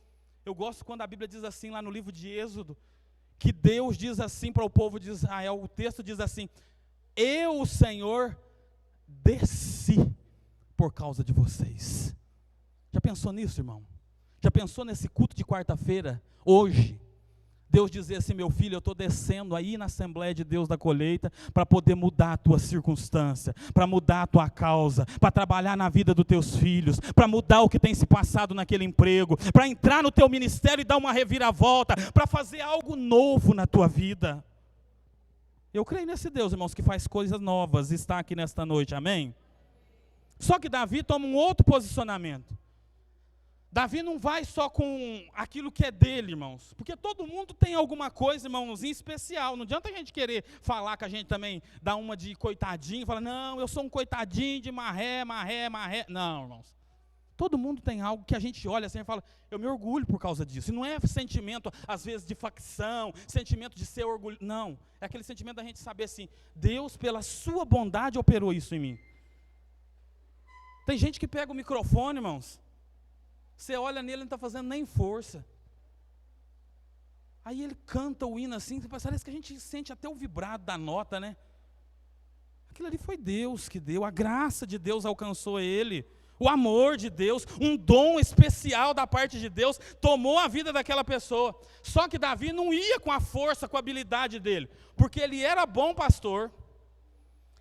Eu gosto quando a Bíblia diz assim, lá no livro de Êxodo, que Deus diz assim para o povo de Israel, o texto diz assim, eu, o Senhor, desci por causa de vocês. Já pensou nisso, irmão? Já pensou nesse culto de quarta-feira, hoje? Deus dizer assim, meu filho, eu estou descendo aí na Assembleia de Deus da Colheita para poder mudar a tua circunstância, para mudar a tua causa, para trabalhar na vida dos teus filhos, para mudar o que tem se passado naquele emprego, para entrar no teu ministério e dar uma reviravolta, para fazer algo novo na tua vida. Eu creio nesse Deus, irmãos, que faz coisas novas, está aqui nesta noite, amém? Só que Davi toma um outro posicionamento. Davi não vai só com aquilo que é dele, irmãos, porque todo mundo tem alguma coisa, irmãos, em especial. Não adianta a gente querer falar que a gente também dá uma de coitadinho, fala, não, eu sou um coitadinho de marré. Não, irmãos. Todo mundo tem algo que a gente olha assim e fala, eu me orgulho por causa disso. E não é sentimento, às vezes, de facção, sentimento de ser orgulho. Não, é aquele sentimento da gente saber assim, Deus, pela sua bondade, operou isso em mim. Tem gente que pega o microfone, irmãos, você olha nele, ele não está fazendo nem força. Aí ele canta o hino assim, parece que a gente sente até o vibrado da nota, né? Aquilo ali foi Deus que deu, a graça de Deus alcançou ele, o amor de Deus, um dom especial da parte de Deus, tomou a vida daquela pessoa. Só que Davi não ia com a força, com a habilidade dele, porque ele era bom pastor,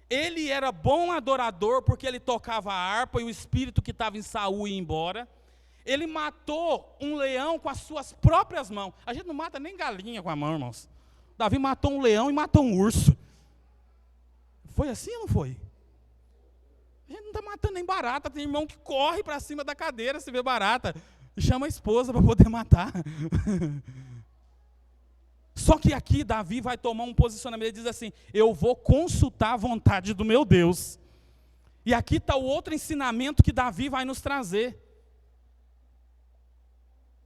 ele era bom adorador, porque ele tocava a harpa e o espírito que estava em Saul ia embora. Ele matou um leão com as suas próprias mãos. A gente não mata nem galinha com a mão, irmãos. Davi matou um leão e matou um urso. Foi assim ou não foi? A gente não está matando nem barata. Tem irmão que corre para cima da cadeira se vê barata. E chama a esposa para poder matar. Só que aqui Davi vai tomar um posicionamento. Ele diz assim, eu vou consultar a vontade do meu Deus. E aqui está o outro ensinamento que Davi vai nos trazer.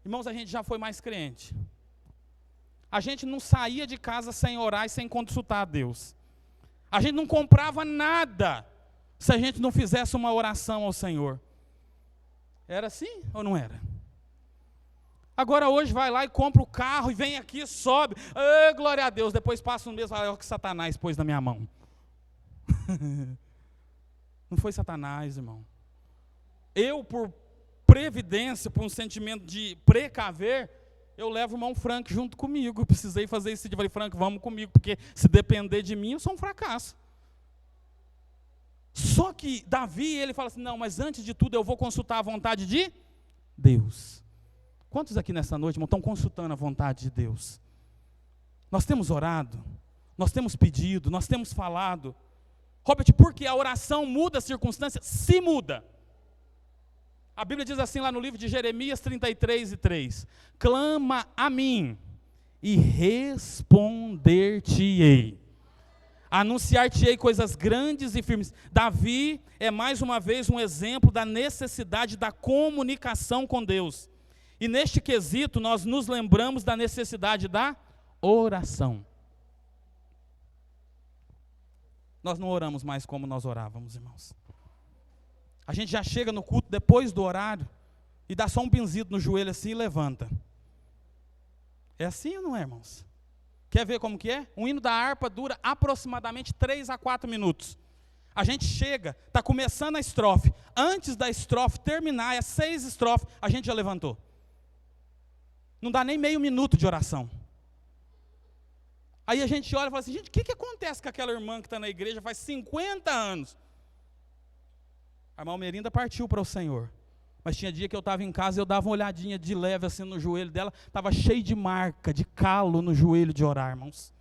Irmãos, a gente já foi mais crente. A gente não saía de casa sem orar e sem consultar a Deus. A gente não comprava nada se a gente não fizesse uma oração ao Senhor. Era assim ou não era? Agora hoje vai lá e compra o carro e vem aqui, sobe. Glória a Deus. Depois passa um mês e fala, olha o que Satanás pôs na minha mão. Não foi Satanás, irmão. Eu, por previdência, por um sentimento de precaver, eu levo o irmão Frank junto comigo. Eu precisei fazer isso. Eu falei, Frank, vamos comigo, porque se depender de mim, eu sou um fracasso. Só que Davi, ele fala assim, não, mas antes de tudo eu vou consultar a vontade de Deus. Quantos aqui nessa noite, irmão, estão consultando a vontade de Deus? Nós temos orado, nós temos pedido, nós temos falado. Robert, porque a oração muda a circunstância? Se muda. A Bíblia diz assim lá no livro de Jeremias 33:3, clama a mim e responder-te-ei. Anunciar-te-ei coisas grandes e firmes. Davi é mais uma vez um exemplo da necessidade da comunicação com Deus. E neste quesito nós nos lembramos da necessidade da oração. Nós não oramos mais como nós orávamos, irmãos. A gente já chega no culto depois do horário e dá só um benzido no joelho assim e levanta. É assim ou não é, irmãos? Quer ver como que é? Um hino da harpa dura aproximadamente 3 a 4 minutos. A gente chega, está começando a estrofe. Antes da estrofe terminar, 6 estrofes, a gente já levantou. Não dá nem meio minuto de oração. Aí a gente olha e fala assim, gente, o que acontece com aquela irmã que está na igreja faz 50 anos? A irmã Almerinda partiu para o Senhor. Mas tinha dia que eu estava em casa e eu dava uma olhadinha de leve assim no joelho dela, estava cheio de marca, de calo no joelho de orar, irmãos.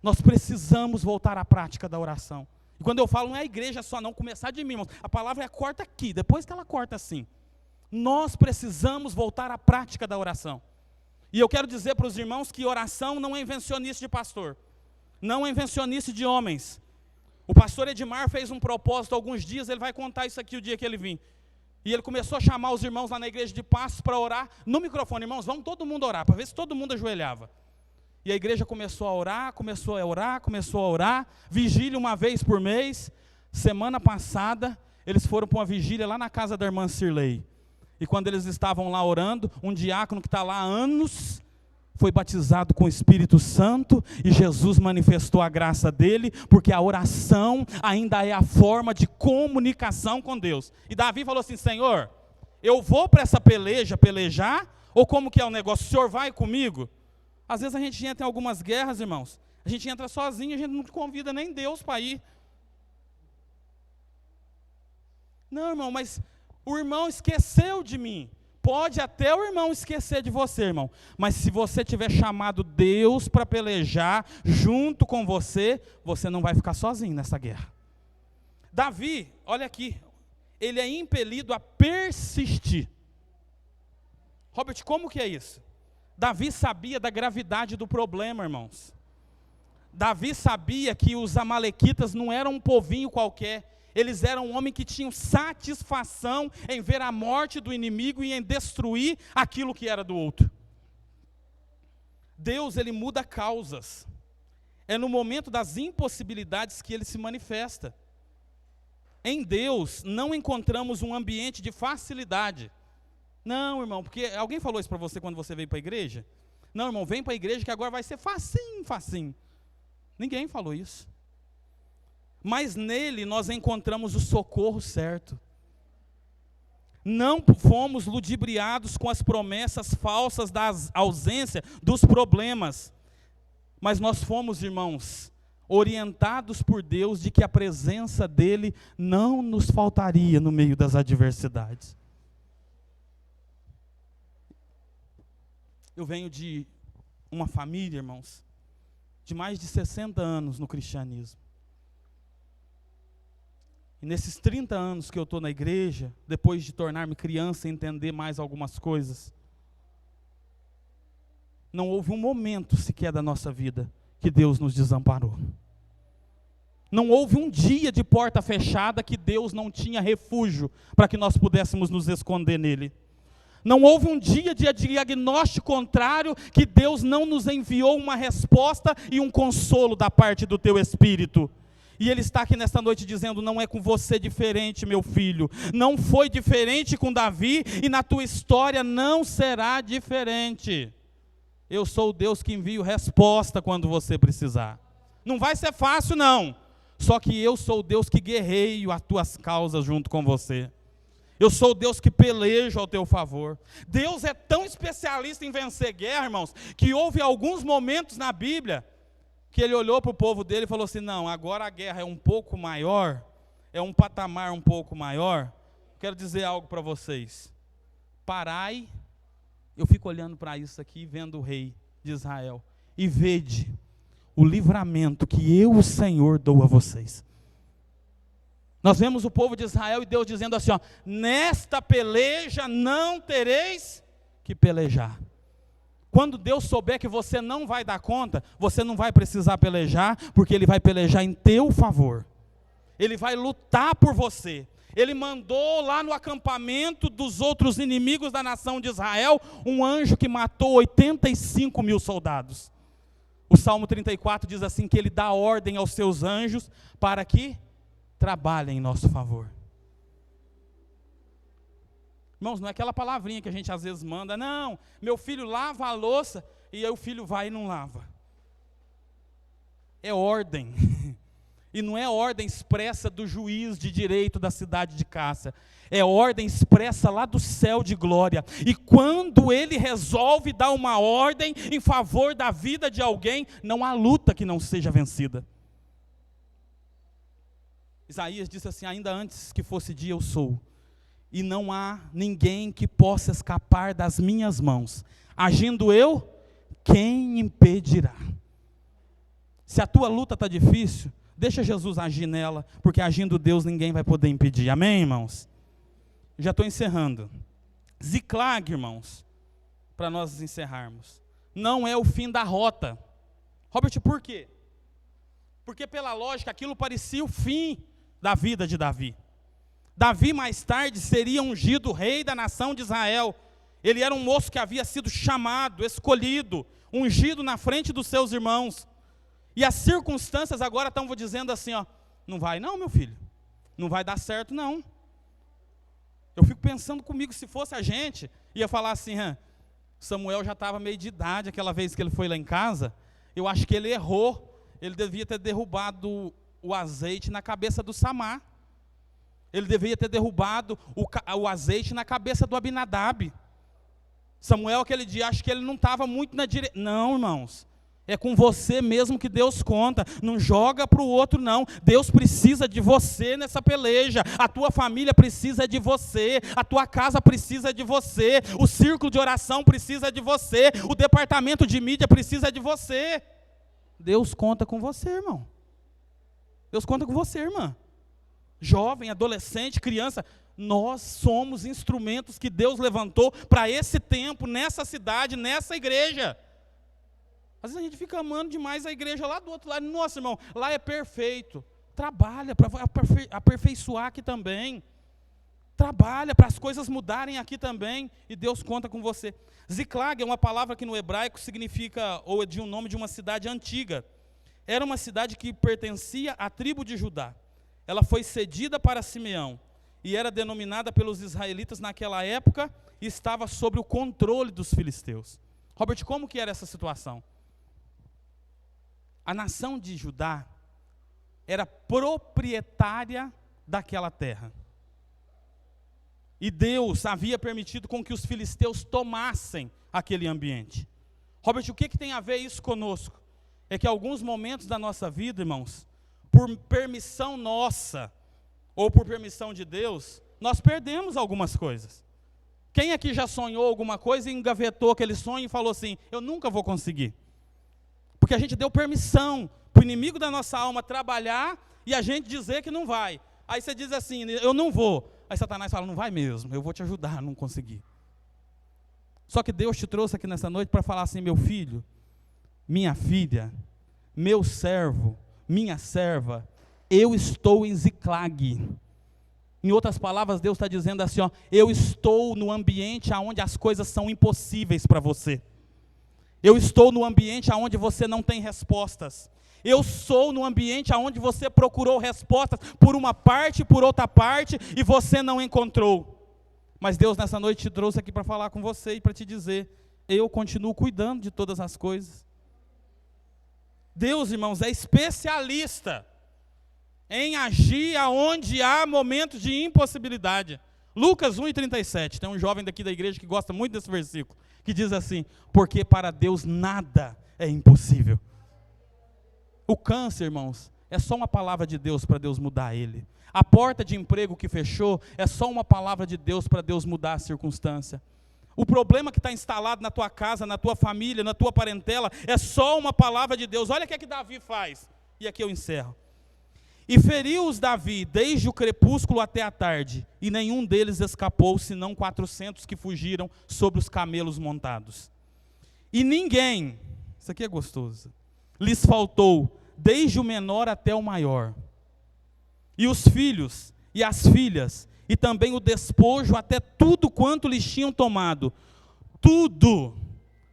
Nós precisamos voltar à prática da oração. E quando eu falo, não é a igreja só não, começar de mim, irmãos. A palavra é corta aqui, depois que ela corta assim. Nós precisamos voltar à prática da oração. E eu quero dizer para os irmãos que oração não é invencionice de pastor. Não é invencionice de homens. O pastor Edmar fez um propósito há alguns dias, ele vai contar isso aqui o dia que ele vir. E ele começou a chamar os irmãos lá na igreja de Passos para orar no microfone. Irmãos, vamos todo mundo orar, para ver se todo mundo ajoelhava. E a igreja começou a orar, vigília uma vez por mês. Semana passada, eles foram para uma vigília lá na casa da irmã Cirlei. E quando eles estavam lá orando, um diácono que está lá há anos, foi batizado com o Espírito Santo, e Jesus manifestou a graça dele, porque a oração ainda é a forma de comunicação com Deus. E Davi falou assim, Senhor, eu vou para essa pelejar, ou como que é o negócio? O Senhor vai comigo? Às vezes a gente entra em algumas guerras, irmãos, a gente entra sozinho, a gente não convida nem Deus para ir. Não, irmão, mas o irmão esqueceu de mim. Pode até o irmão esquecer de você, irmão. Mas se você tiver chamado Deus para pelejar junto com você, você não vai ficar sozinho nessa guerra. Davi, olha aqui, ele é impelido a persistir. Robert, como que é isso? Davi sabia da gravidade do problema, irmãos. Davi sabia que os amalequitas não eram um povinho qualquer. Eles eram um homem que tinham satisfação em ver a morte do inimigo e em destruir aquilo que era do outro. Deus, ele muda causas. É no momento das impossibilidades que ele se manifesta. Em Deus, não encontramos um ambiente de facilidade. Não, irmão, porque alguém falou isso para você quando você veio para a igreja? Não, irmão, vem para a igreja que agora vai ser facinho, facinho. Ninguém falou isso. Mas nele nós encontramos o socorro certo. Não fomos ludibriados com as promessas falsas da ausência dos problemas. Mas nós fomos, irmãos, orientados por Deus de que a presença dele não nos faltaria no meio das adversidades. Eu venho de uma família, irmãos, de mais de 60 anos no cristianismo. E nesses 30 anos que eu estou na igreja, depois de tornar-me criança e entender mais algumas coisas, não houve um momento sequer da nossa vida que Deus nos desamparou. Não houve um dia de porta fechada que Deus não tinha refúgio para que nós pudéssemos nos esconder nele. Não houve um dia de diagnóstico contrário que Deus não nos enviou uma resposta e um consolo da parte do teu Espírito. E Ele está aqui nesta noite dizendo, não é com você diferente, meu filho. Não foi diferente com Davi e na tua história não será diferente. Eu sou o Deus que envio resposta quando você precisar. Não vai ser fácil não, só que eu sou o Deus que guerreio as tuas causas junto com você. Eu sou o Deus que pelejo ao teu favor. Deus é tão especialista em vencer guerra, irmãos, que houve alguns momentos na Bíblia que ele olhou para o povo dele e falou assim, não, agora a guerra é um pouco maior, é um patamar um pouco maior. Quero dizer algo para vocês. Parai, eu fico olhando para isso aqui, vendo o rei de Israel, e vede o livramento que eu, o Senhor, dou a vocês. Nós vemos o povo de Israel e Deus dizendo assim, ó, nesta peleja não tereis que pelejar. Quando Deus souber que você não vai dar conta, você não vai precisar pelejar, porque Ele vai pelejar em teu favor. Ele vai lutar por você. Ele mandou lá no acampamento dos outros inimigos da nação de Israel, um anjo que matou 85 mil soldados. O Salmo 34 diz assim, que Ele dá ordem aos seus anjos para que trabalhem em nosso favor. Irmãos, não é aquela palavrinha que a gente às vezes manda, não, meu filho lava a louça, e aí o filho vai e não lava. É ordem. E não é ordem expressa do juiz de direito da cidade de Cássia. É ordem expressa lá do céu de glória. E quando ele resolve dar uma ordem em favor da vida de alguém, não há luta que não seja vencida. Isaías disse assim: ainda antes que fosse dia eu sou, e não há ninguém que possa escapar das minhas mãos. Agindo eu, quem impedirá? Se a tua luta está difícil, deixa Jesus agir nela, porque agindo Deus ninguém vai poder impedir. Amém, irmãos? Já estou encerrando. Ziclag, irmãos, para nós encerrarmos, não é o fim da rota. Robert, por quê? Porque pela lógica aquilo parecia o fim da vida de Davi. Davi mais tarde seria ungido rei da nação de Israel. Ele era um moço que havia sido chamado, escolhido, ungido na frente dos seus irmãos. E as circunstâncias agora estão dizendo assim, ó, não vai não, meu filho, não vai dar certo não. Eu fico pensando comigo, se fosse a gente, ia falar assim, Samuel já estava meio de idade, aquela vez que ele foi lá em casa, eu acho que ele errou, ele devia ter derrubado o azeite na cabeça do Samar, ele devia ter derrubado o azeite na cabeça do Abinadab. Samuel aquele dia, acho que ele não estava muito na direção, não, irmãos. É com você mesmo que Deus conta, não joga para o outro não. Deus precisa de você nessa peleja, a tua família precisa de você, a tua casa precisa de você, o círculo de oração precisa de você, o departamento de mídia precisa de você. Deus conta com você, irmão. Deus conta com você, irmã. Jovem, adolescente, criança, nós somos instrumentos que Deus levantou para esse tempo, nessa cidade, nessa igreja. Às vezes a gente fica amando demais a igreja lá do outro lado. Nossa, irmão, lá é perfeito. Trabalha para aperfeiçoar aqui também. Trabalha para as coisas mudarem aqui também. E Deus conta com você. Ziclag é uma palavra que no hebraico significa, ou é de um nome de uma cidade antiga. Era uma cidade que pertencia à tribo de Judá. Ela foi cedida para Simeão. E era denominada pelos israelitas naquela época. E estava sob o controle dos filisteus. Robert, como que era essa situação? A nação de Judá era proprietária daquela terra. E Deus havia permitido com que os filisteus tomassem aquele ambiente. Robert, o que tem a ver isso conosco? É que alguns momentos da nossa vida, irmãos, por permissão nossa, ou por permissão de Deus, nós perdemos algumas coisas. Quem aqui já sonhou alguma coisa e engavetou aquele sonho e falou assim, eu nunca vou conseguir? Porque a gente deu permissão para o inimigo da nossa alma trabalhar e a gente dizer que não vai. Aí você diz assim, eu não vou. Aí Satanás fala, não vai mesmo, eu vou te ajudar a não conseguir. Só que Deus te trouxe aqui nessa noite para falar assim, meu filho, minha filha, meu servo, minha serva, eu estou em Ziclag. Em outras palavras, Deus está dizendo assim, ó, eu estou no ambiente onde as coisas são impossíveis para você. Eu estou no ambiente onde você não tem respostas. Eu sou no ambiente onde você procurou respostas por uma parte e por outra parte e você não encontrou. Mas Deus nessa noite te trouxe aqui para falar com você e para te dizer, eu continuo cuidando de todas as coisas. Deus, irmãos, é especialista em agir aonde há momentos de impossibilidade. Lucas 1:37, tem um jovem daqui da igreja que gosta muito desse versículo, que diz assim, porque para Deus nada é impossível. O câncer, irmãos, é só uma palavra de Deus para Deus mudar ele. A porta de emprego que fechou é só uma palavra de Deus para Deus mudar a circunstância. O problema que está instalado na tua casa, na tua família, na tua parentela, é só uma palavra de Deus. Olha o que é que Davi faz. E aqui eu encerro. E feriu-os Davi desde o crepúsculo até a tarde, e nenhum deles escapou, senão 400 que fugiram sobre os camelos montados. E ninguém, isso aqui é gostoso, lhes faltou, desde o menor até o maior. E os filhos e as filhas, e também o despojo, até tudo quanto lhes tinham tomado, tudo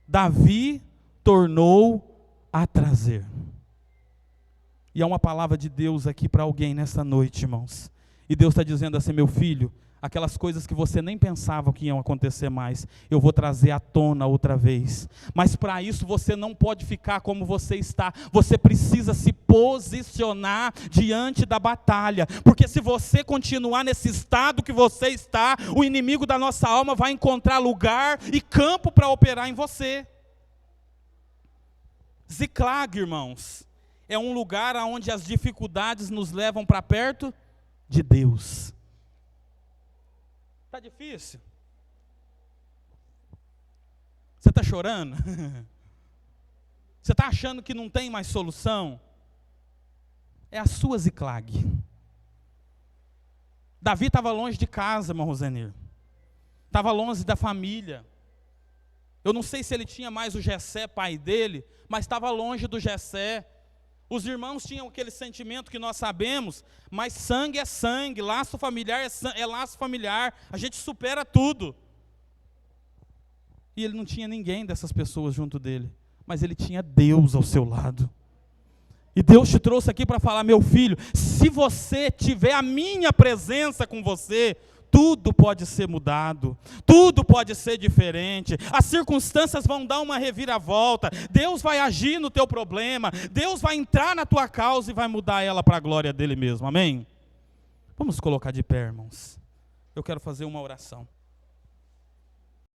Davi tornou a trazer. E há uma palavra de Deus aqui para alguém nessa noite, irmãos. E Deus está dizendo assim, meu filho, aquelas coisas que você nem pensava que iam acontecer mais, eu vou trazer à tona outra vez. Mas para isso você não pode ficar como você está, você precisa se posicionar diante da batalha, porque se você continuar nesse estado que você está, o inimigo da nossa alma vai encontrar lugar e campo para operar em você. Ziklag, irmãos, é um lugar onde as dificuldades nos levam para perto de Deus. Está difícil? Você está chorando? Você está achando que não tem mais solução? É a sua Ziklag. Davi estava longe de casa, irmão Rosenir. Estava longe da família. Eu não sei se ele tinha mais o Jessé, pai dele, mas estava longe do Jessé. Os irmãos tinham aquele sentimento que nós sabemos, mas sangue é sangue, laço familiar é laço familiar, a gente supera tudo. E ele não tinha ninguém dessas pessoas junto dele, mas ele tinha Deus ao seu lado. E Deus te trouxe aqui para falar: meu filho, se você tiver a minha presença com você, tudo pode ser mudado, tudo pode ser diferente, as circunstâncias vão dar uma reviravolta, Deus vai agir no teu problema, Deus vai entrar na tua causa e vai mudar ela para a glória dele mesmo, amém? Vamos colocar de pé, irmãos. Eu quero fazer uma oração.